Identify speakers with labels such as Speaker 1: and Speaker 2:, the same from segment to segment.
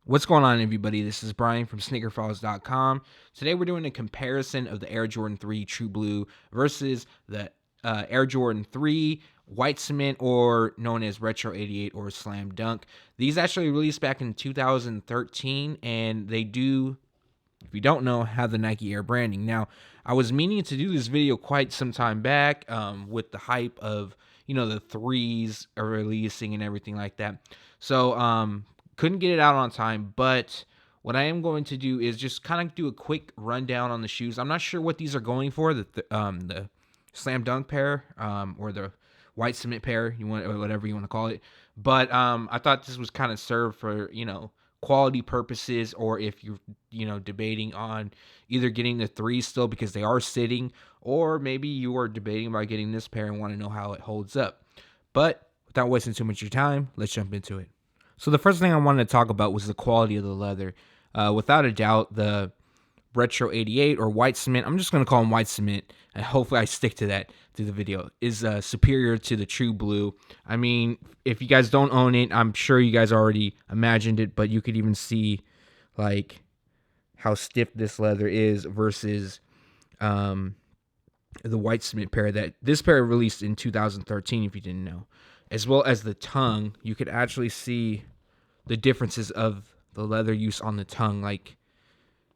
Speaker 1: What's going on, everybody? This is Brian from sneakerfiles.com. Today we're doing a comparison of the Air Jordan 3 True Blue versus the Air Jordan 3 White Cement, or known as Retro 88 or Slam Dunk. These actually released back in 2013, and they do, if you don't know, have the Nike Air branding. Now, I was meaning to do this video quite some time back with the hype of, the threes are releasing and everything like that. So, couldn't get it out on time, but what I am going to do is just kind of do a quick rundown on the shoes. I'm not sure what these are going for, the Slam Dunk pair, or the White Cement pair, you want, or whatever you want to call it. But I thought this was kind of served for, quality purposes, or if you're, debating on either getting the threes still because they are sitting, or maybe you are debating about getting this pair and want to know how it holds up. But without wasting too much of your time, let's jump into it. So the first thing I wanted to talk about was the quality of the leather. Without a doubt, the Retro 88 or White Cement, I'm just going to call them White Cement, and hopefully I stick to that through the video, is superior to the True Blue. I mean, if you guys don't own it, I'm sure you guys already imagined it, but you could even see like how stiff this leather is versus the White Cement pair that this pair released in 2013, if you didn't know. As well as the tongue, you could actually see the differences of the leather use on the tongue. Like,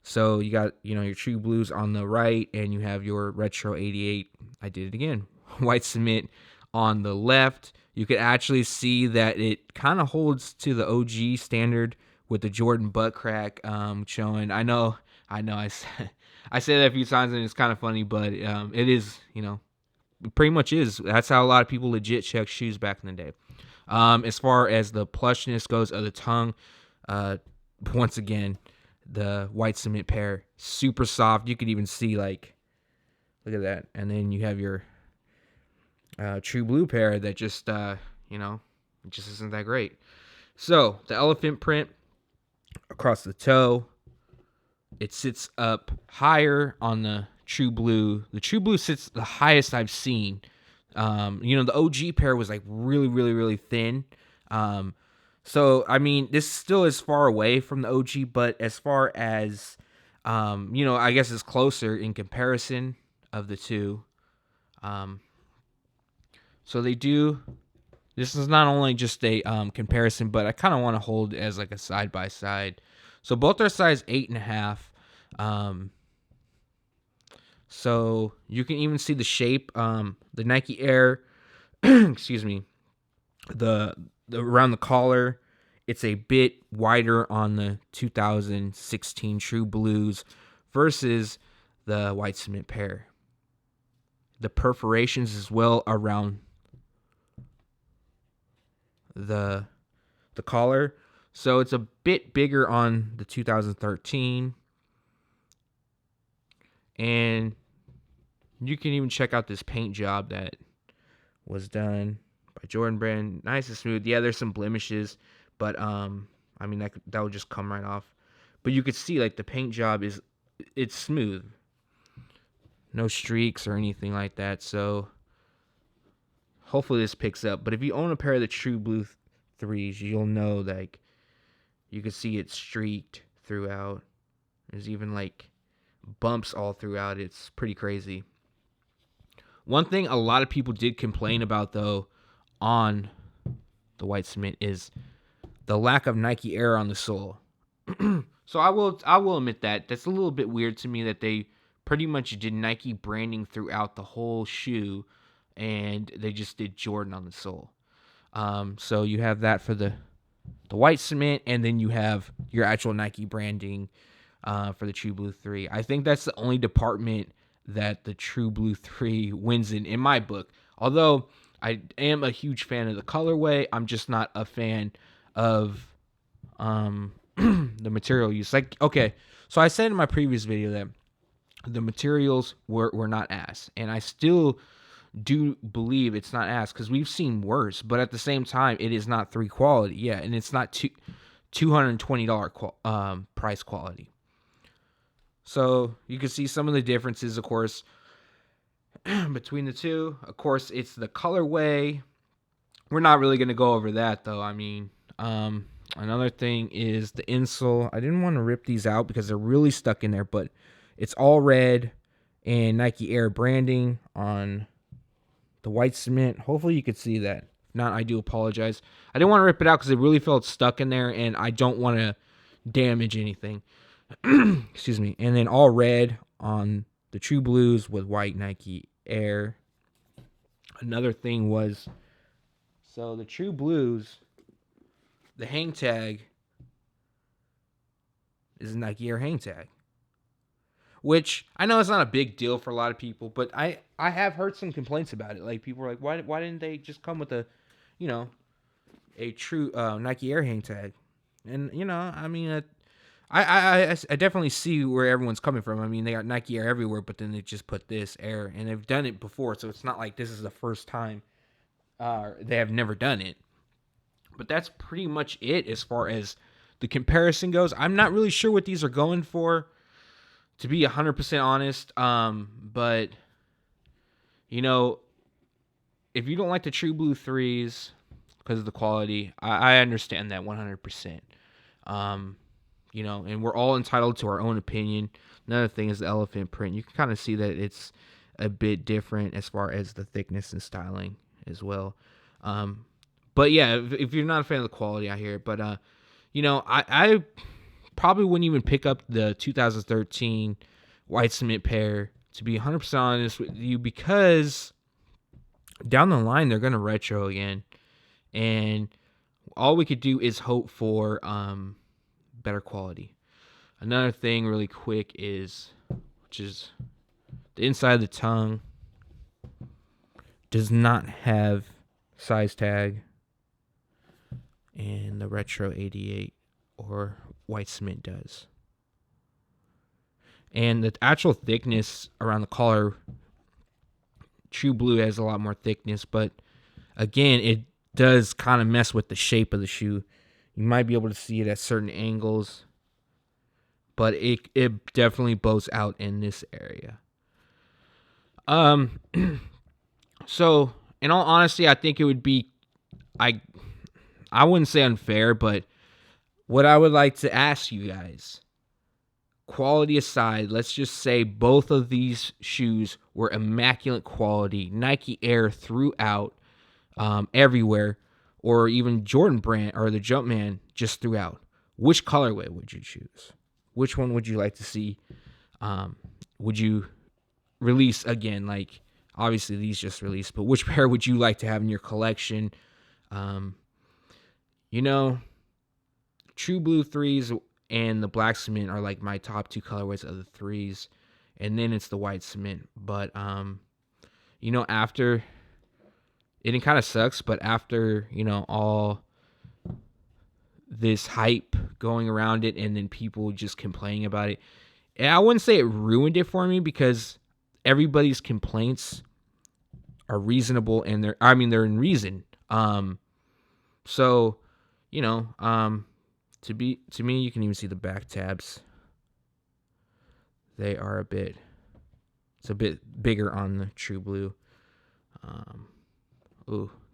Speaker 1: so you got, your True Blues on the right, and you have your Retro 88. I did it again. White Cement on the left. You could actually see that it kind of holds to the OG standard with the Jordan butt crack showing. I know. I say that a few times, and it's kind of funny, but it is, it pretty much is. That's how a lot of people legit check shoes back in the day. As far as the plushness goes of the tongue, once again, the White Cement pair, super soft. You could even see, like, look at that. And then you have your True Blue pair that just, it just isn't that great. So the elephant print across the toe, it sits up higher on the True Blue. The True Blue sits the highest I've seen. The OG pair was like really, really, really thin. So I mean, this still is far away from the OG, but as far as I guess it's closer in comparison of the two. So they do. This is not only just a comparison, but I kind of want to hold it as like a side by side. So both are size 8.5. So you can even see the shape. The Nike Air, excuse me, the around the collar, it's a bit wider on the 2016 True Blues versus the White Cement pair. The perforations as well around the collar, so it's a bit bigger on the 2013. And you can even check out this paint job that was done by Jordan Brand. Nice and smooth. Yeah, there's some blemishes, but I mean that would just come right off. But you could see like the paint job it's smooth. No streaks or anything like that. So hopefully this picks up. But if you own a pair of the True Blue 3s, you'll know like you can see it streaked throughout. There's even like bumps all throughout. It's pretty crazy. One thing a lot of people did complain about, though, on the White Cement is the lack of Nike Air on the sole. So I will admit that's a little bit weird to me that they pretty much did Nike branding throughout the whole shoe, and they just did Jordan on the sole. So you have that for the White Cement, and then you have your actual Nike branding for the True Blue 3. I think that's the only department that the True Blue 3 wins in my book. Although I am a huge fan of the colorway, I'm just not a fan of the material use. Like, okay, so I said in my previous video that the materials were not ass, and I still do believe it's not ass because we've seen worse, but at the same time, it is not 3 quality. Yeah, and it's not $220 price quality. So you can see some of the differences, of course, between the two. Of course, it's the colorway. We're not really going to go over that, though. I mean, Another thing is the insole. I didn't want to rip these out because they're really stuck in there, but it's all red and Nike Air branding on the white cement. Hopefully you could see that. If not, I do apologize. I didn't want to rip it out because it really felt stuck in there, and I don't want to damage anything. Excuse me. And then all red on the True Blues with white Nike Air. Another thing was, so the True Blues, the hang tag is a Nike Air hang tag, which I know it's not a big deal for a lot of people, but I have heard some complaints about it. Like, people are like, why didn't they just come with a true Nike Air hang tag? And I mean, I definitely see where everyone's coming from. I mean, they got Nike Air everywhere, but then they just put this Air, and they've done it before, so it's not like this is the first time. They have never done it. But that's pretty much it as far as the comparison goes. I'm not really sure what these are going for, to be 100% honest. But if you don't like the True Blue 3s because of the quality, I understand that 100%. And we're all entitled to our own opinion. Another thing is the elephant print. You can kind of see that it's a bit different as far as the thickness and styling as well. But yeah, if you're not a fan of the quality, I hear it. But I probably wouldn't even pick up the 2013 white cement pair, to be 100% honest with you, because down the line they're gonna retro again, and all we could do is hope for better quality. Another thing really quick is, which is the inside of the tongue does not have size tag, and the Retro 88 or white cement does. And the actual thickness around the collar, True Blue has a lot more thickness, but again, it does kind of mess with the shape of the shoe. You might be able to see it at certain angles, but it definitely bows out in this area. So in all honesty, I think it would be, I wouldn't say unfair, but what I would like to ask you guys, quality aside, let's just say both of these shoes were immaculate quality, Nike Air throughout, everywhere, or even Jordan Brand or the Jumpman just throughout. Which colorway would you choose? Which one would you like to see? Would you release again? Like, obviously these just released, but which pair would you like to have in your collection? True Blue 3s and the black cement are like my top two colorways of the 3s, and then it's the white cement. But after it kind of sucks, but after all this hype going around it, and then people just complaining about it, and I wouldn't say it ruined it for me, because everybody's complaints are reasonable, and they're in reason. So to me, you can even see the back tabs. They are it's a bit bigger on the True Blue.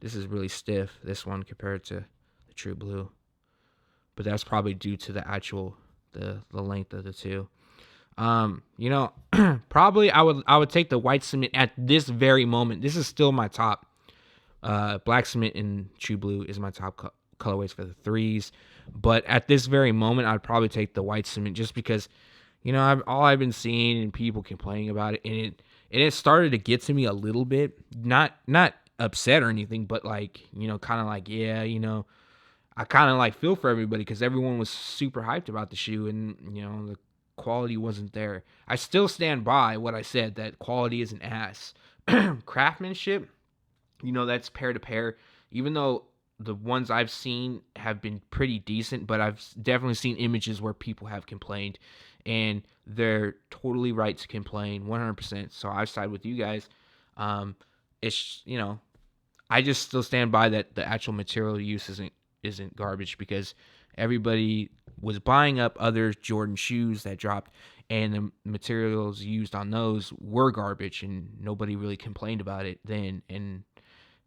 Speaker 1: This is really stiff, this one, compared to the True Blue. But that's probably due to the actual, the length of the two. Probably I would take the white cement at this very moment. This is still my top. Black cement and True Blue is my top colorways for the 3s. But at this very moment, I'd probably take the white cement, just because, I've been seeing and people complaining about it, and it started to get to me a little bit. Not upset or anything, but kind of like, I kind of like feel for everybody, because everyone was super hyped about the shoe, and the quality wasn't there. I still stand by what I said, that quality is an ass. Craftsmanship, that's pair to pair. Even though the ones I've seen have been pretty decent, but I've definitely seen images where people have complained, and they're totally right to complain, 100%. So I side with you guys. It's I just still stand by that the actual material use isn't garbage, because everybody was buying up other Jordan shoes that dropped, and the materials used on those were garbage, and nobody really complained about it then. And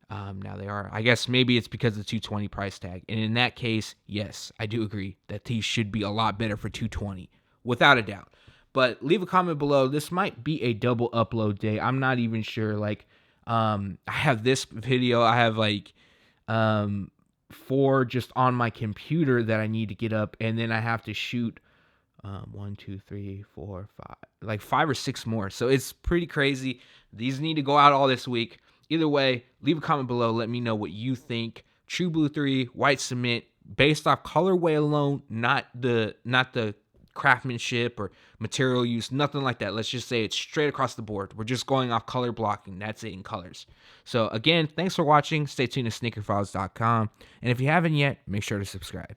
Speaker 1: Now they are. I guess maybe it's because of the 220 price tag. And in that case, yes, I do agree that these should be a lot better for 220, without a doubt. But leave a comment below. This might be a double upload day. I'm not even sure. I have this video. I have 4 just on my computer that I need to get up, and then I have to shoot 1, 2, 3, 4, 5, 5 or 6 more. So it's pretty crazy. These need to go out all this week. Either way, leave a comment below. Let me know what you think. True Blue 3, white cement, based off colorway alone, not the craftsmanship or material use, nothing like that. Let's just say it's straight across the board. We're just going off color blocking. That's it in colors. So again, thanks for watching. Stay tuned to sneakerfiles.com. And if you haven't yet, make sure to subscribe.